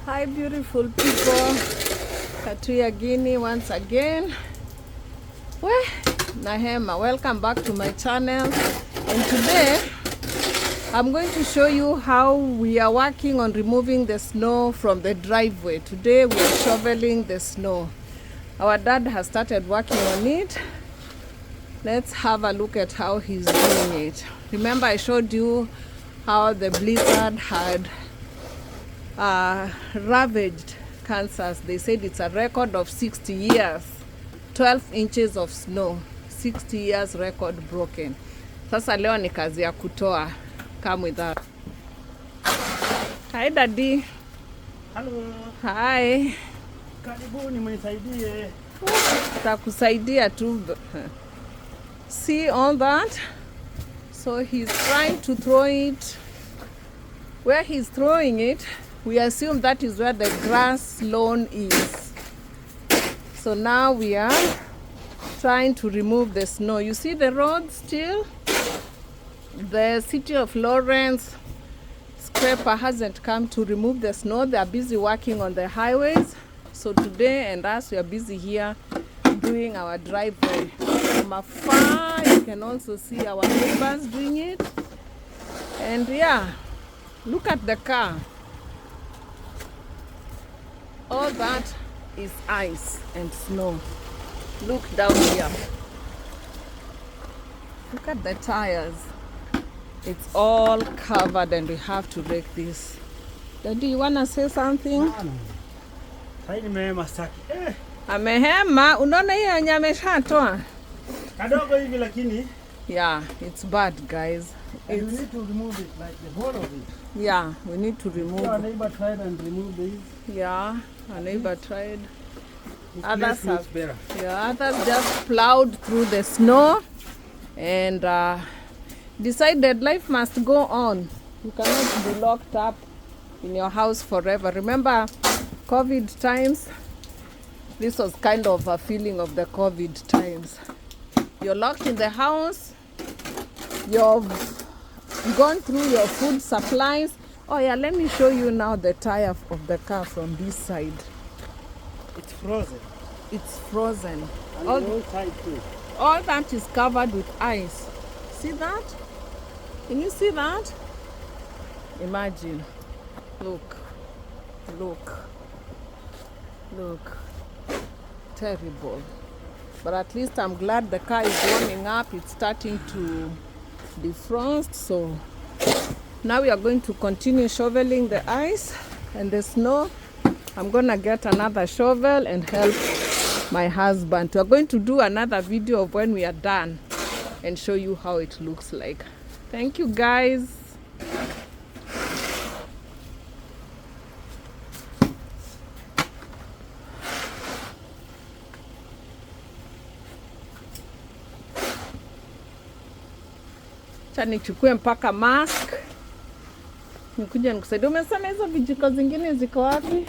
Hi beautiful people, Katria Guinea once again. Well, Nahema, welcome back to my channel, and today I'm going to show you how we are working on removing the snow from the driveway. Today we are shoveling the snow. Our dad has started working on it. Let's have a look at how he's doing it. Remember I showed you how the blizzard had ravaged Kansas. They said it's a record of 60 years, 12 inches of snow, 60 years record broken. Sasa leo ni kazi ya kutoa. Come with that. Hi daddy. Hello. Hi. Karibuni mnisaidie. Takusaidia tu. See all that? So he's trying to throw it. Where he's throwing it, we assume that is where the grass lawn is. So now we are trying to remove the snow. You see the road still? The city of Lawrence scraper hasn't come to remove the snow. They are busy working on the highways. So today and us, we are busy here doing our driveway. From afar, you can also see our neighbors doing it. And yeah, look at the car. All that is ice and snow. Look down here. Look at the tires. It's all covered and we have to rake this. Daddy, you wanna say something? Haini mema saki. Amehema, unaona hiyo yenye ameshatoa? Kadogo hivi lakini. Yeah, it's bad guys. And we need to remove it, like the whole of it. Yeah, we need to remove. Our neighbor tried and remove this. Yeah, our neighbor tried. This Others place looks better. Yeah, others just plowed through the snow and decided life must go on. You cannot be locked up in your house forever. Remember COVID times? This was kind of a feeling of the COVID times. You're locked in the house. You've gone through your food supplies. Oh yeah, let me show you now the tire of the car from this side. It's frozen. It's frozen. And All, the whole side too. all that is covered with ice. See that? Can you see that? Imagine. Look. Look. Look. Terrible. But at least I'm glad the car is warming up. It's starting to defrost. So now we are going to continue shoveling the ice and the snow. I'm gonna get another shovel and help my husband. We are going to do another video of when we are done and show you how it looks like. Thank you guys. Acha nichukue mpaka mask. Nikuja nikusaidia. Umesema hizo vijiko zingine ziko wapi?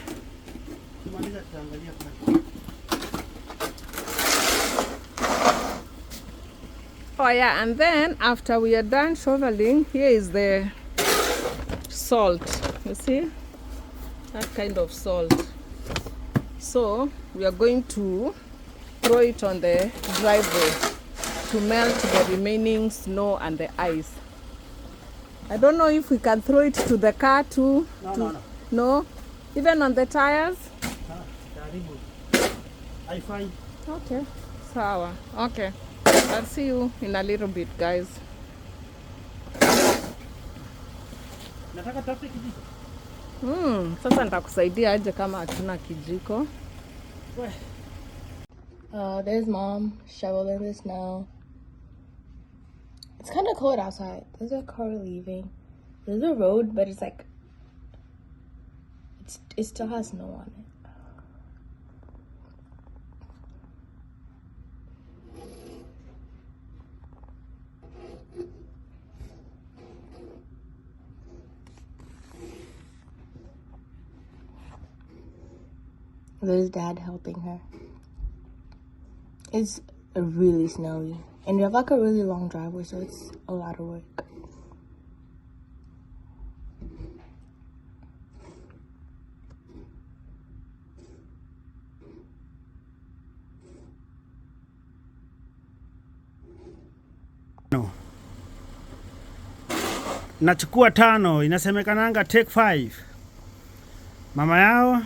Tumaliza tutaangalia kwa. Oh yeah, and then after we are done shoveling, here is the salt. You see? That kind of salt. So we are going to throw it on the driveway to melt the remaining snow and the ice. I don't know if we can throw it to the car too. No. No? Even on the tires? Karibu. I find. Okay. Sawa. Okay. I'll see you in a little bit, guys. Nataka tafute kijiko. Sasa nitakusaidia aje kama hatuna kijiko. There's mom shoveling the snow. It's kind of cold outside. There's a car leaving. There's a road, but it's like it still has snow on it. There's dad helping her. It's really snowy. And we have like a really long driveway, so it's a lot of work. nachukua 5, inasemekananga take 5. Mama yao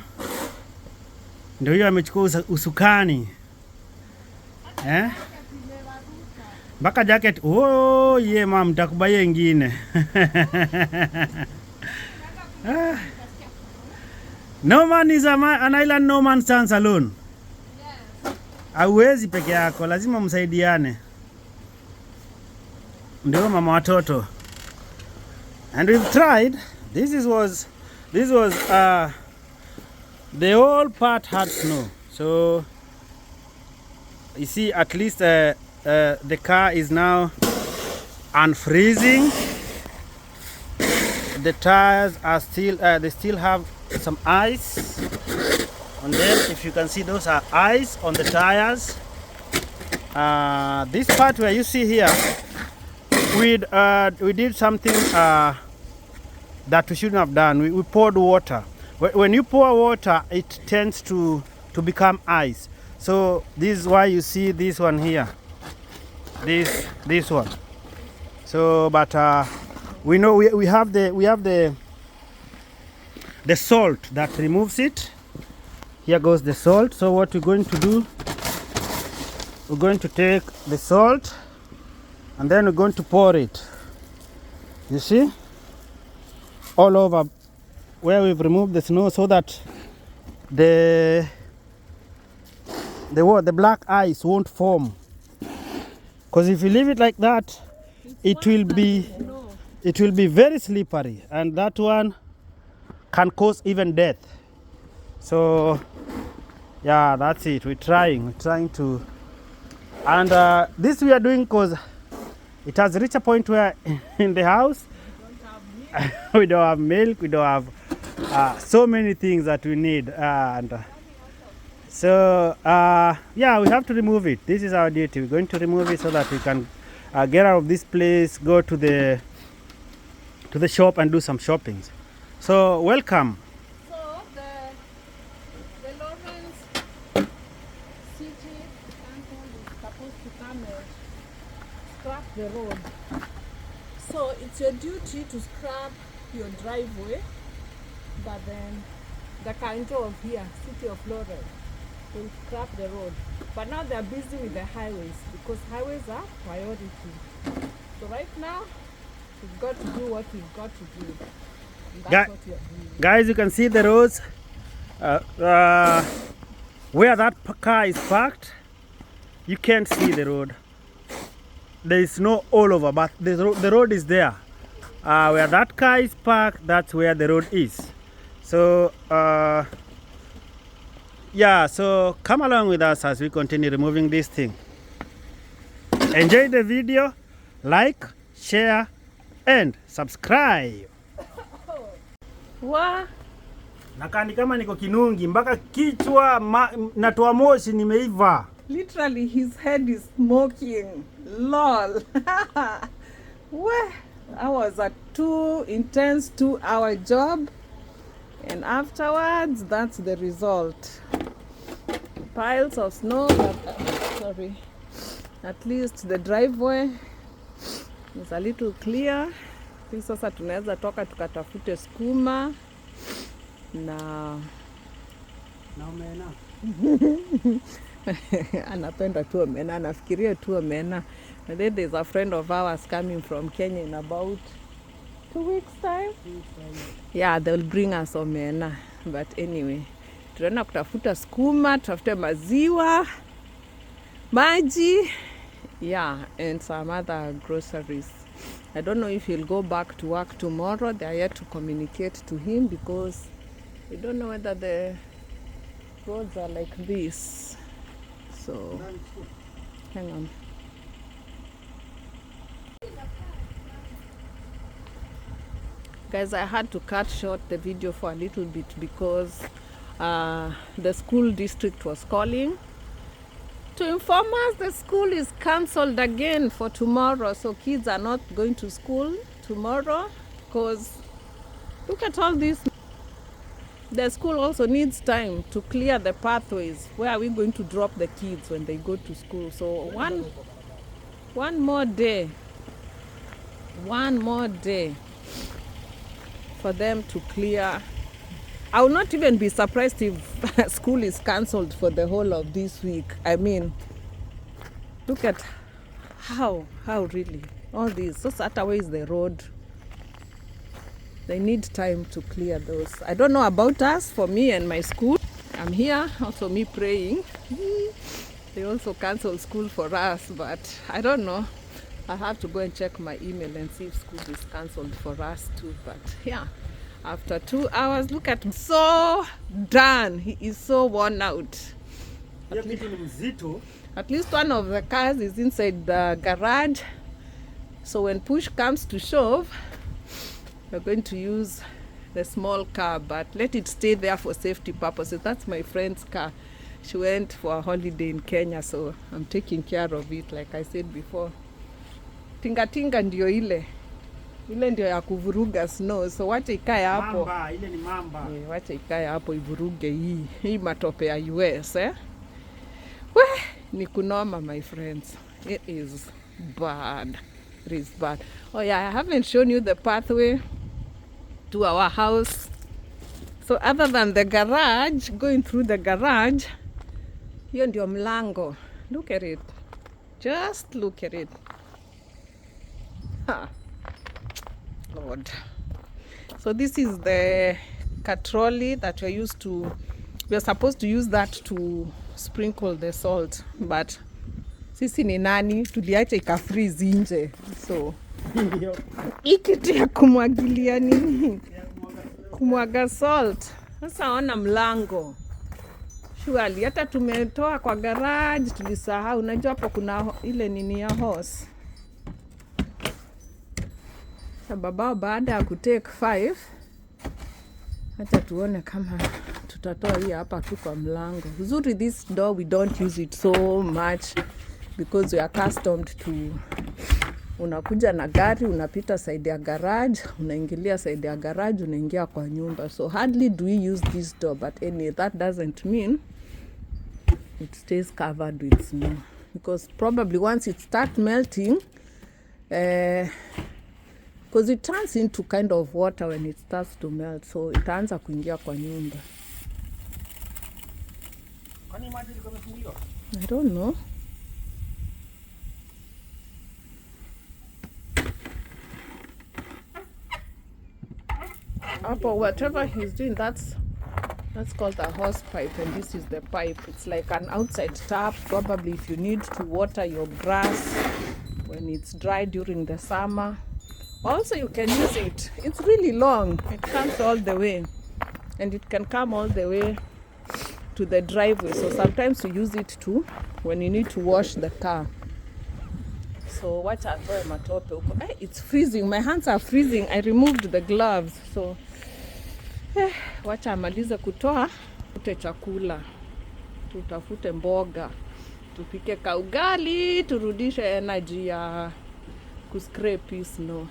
ndio hiyo amechukua usukani mpaka jacket. Oh yeah, mama, mtakubaia ingine. No man is an island, no man stands alone. Hauwezi peke yako, lazima msaidiane. Ndio mama watoto. And we've tried. This was the whole part had snow. So you see, at least the car is now unfreezing. The tires are still they still have some ice on them. If you can see, those are ice on the tires. This part where you see here, we did something that we shouldn't have done. We poured water. When you pour water, it tends to become ice. So this is why you see this one here, this one. So but we know we have the salt that removes it. Here goes the salt. So what we're going to do, we're going to take the salt and then we're going to pour it, you see, all over where we've removed the snow, so that the black ice won't form. Because if you leave it like that, it will be very slippery, and that one can cause even death. So yeah, that's it. We're trying to, and this we are doing because it has reached a point where in the house we don't have milk, we don't have so many things that we need, and so yeah, we have to remove it. This is our duty. We're going to remove it so that we can get out of this place, go to the shop and do some shopping. So welcome. So the Lawrence City Council is supposed to come and scrap the road. So it's your duty to scrap your driveway, but then the county of here, City of Lawrence, will scrap the road. But now they're busy with the highways because highways are priority. So right now, we've got to do what we've got to do. And that's what we are doing. Guys, you can see the roads where that car is parked. You can't see the road. There is snow all over, but the road is there. Where that car is parked, that's where the road is. So yeah, so come along with us as we continue removing this thing. Enjoy the video, like, share and subscribe. Wa Nakani kama niko kinungi mpaka kichwa natoa moshi, nimeiva. literally his head is smoking. Lol. Well, that was a 2-hour job, and afterwards that's the result. Piles of snow, but sorry, at least the driveway is a little clear. Sasa tunaweza toka tukatafute skuma na omena. anapenda tu omena, anafikiria tu omena. And then there's a friend of ours coming from Kenya in about 2 weeks time. Yeah, they'll bring us omena. But anyway, tunaenda kutafuta skuma, tutafute maziwa, maji, yeah, and some other groceries. I don't know if he'll go back to work tomorrow. They are yet to communicate to him because we don't know whether the roads are like this. So, hang on. Guys, I had to cut short the video for a little bit because the school district was calling to inform us the school is cancelled again for tomorrow. So kids are not going to school tomorrow because look at all this. The school also needs time to clear the pathways. Where are we going to drop the kids when they go to school? So one more day for them to clear. I will not even be surprised if school is cancelled for the whole of this week. I mean, look at how really all these. So Sataway is the road. They need time to clear those. I don't know about us, for me and my school. I'm here, also me praying. They also cancel school for us, but I don't know. I have to go and check my email and see if school is cancelled for us too. But yeah, after 2 hours, look at him, so done. He is so worn out. At least one of the cars is inside the garage. So when push comes to shove, we're going to use the small car, but let it stay there for safety purposes. That's my friend's car. She went for a holiday in Kenya, so I'm taking care of it, like I said before. Tinga ndio ile ndio ya kuvuruga snow, so wacha ikae hapo. Mamba, ile ni mamba. Wacha ikae hapo ivuruge hii matope ya US ni kunoma, my friends. It is bad. It is bad. Oh yeah, I haven't shown you the pathway to our house. So other than the garage, going through the garage, hiyo ndio mlango. Look at it. Just look at it. Lord. So this is the katroli that we're supposed to use that to sprinkle the salt, but sisi ni nani, tuliacha ikafreeze nje. So hii kitu ya kumwagilia nini, kumwaga salt. Sasa ona mlango, surely hata tumetoa kwa garage tulisahau. Unajua hapo kuna ile nini ya hose. Baba baada ya kutake 5, acha tuone kama tutatoa hii hapa tu kwa mlango. Uzuri this door we don't use it so much because we are accustomed to, unakuja na gari, unapita side ya garage, unaingilia side ya garage, unaingia kwa nyumba. So hardly do we use this door, but anyway, that doesn't mean it stays covered with snow, because probably once it starts melting, because it turns into kind of water when it starts to melt, so itaanza kuingia kwa nyumba. I don't know. But whatever he's doing, that's called a hose pipe, and this is the pipe. It's like an outside tap, probably if you need to water your grass when it's dry during the summer. Also, you can use it. It's really long. It comes all the way, and it can come all the way to the driveway. So sometimes you use it too when you need to wash the car. So watch out for matope huko. It's freezing. My hands are freezing. I removed the gloves. So wacha amalize kutoa, tute chakula, tutafute mboga, tupike kaugali, turudishe energy ya kuscrape snow.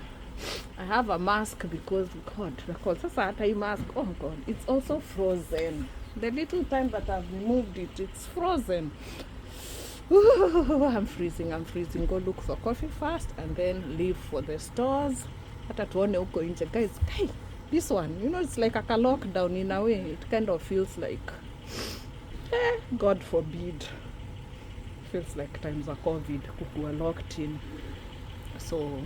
I have a mask because God, sasa hata hii mask, oh God, it's also frozen. The little time that I've removed it, it's frozen. Ooh, I'm freezing. Go look for coffee first and then leave for the stores. Hata tuone huko nje. Guys, hey, this one, you know, it's like a lockdown in a way. It kind of feels like, God forbid, feels like times of COVID, kukuwa locked in. So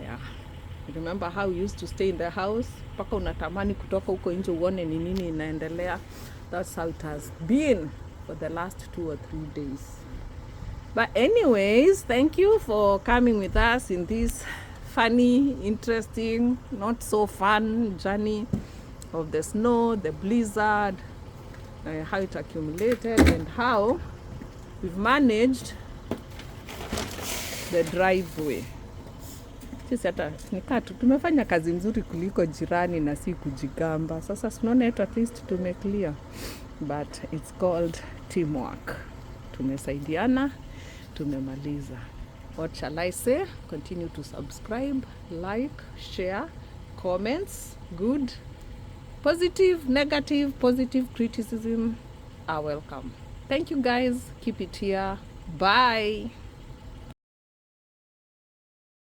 yeah, remember how we used to stay in the house, paka unatamani kutoka huko nje uone ni nini inaendelea. That's how it has been for the last 2 or 3 days. But anyways, thank you for coming with us in this funny, interesting, not so fun journey of the snow, the blizzard, how it accumulated, and how we've managed the driveway. Sisi hata nikatu tumefanya kazi nzuri kuliko jirani na si kujigamba. Sasa tunaona yetu at least tumeclear, but it's called teamwork. Tumesaidiana, tumemaliza. What shall I say? Continue to subscribe, like, share, comments, good, positive, negative, positive criticism are welcome. Thank you guys. Keep it here. Bye.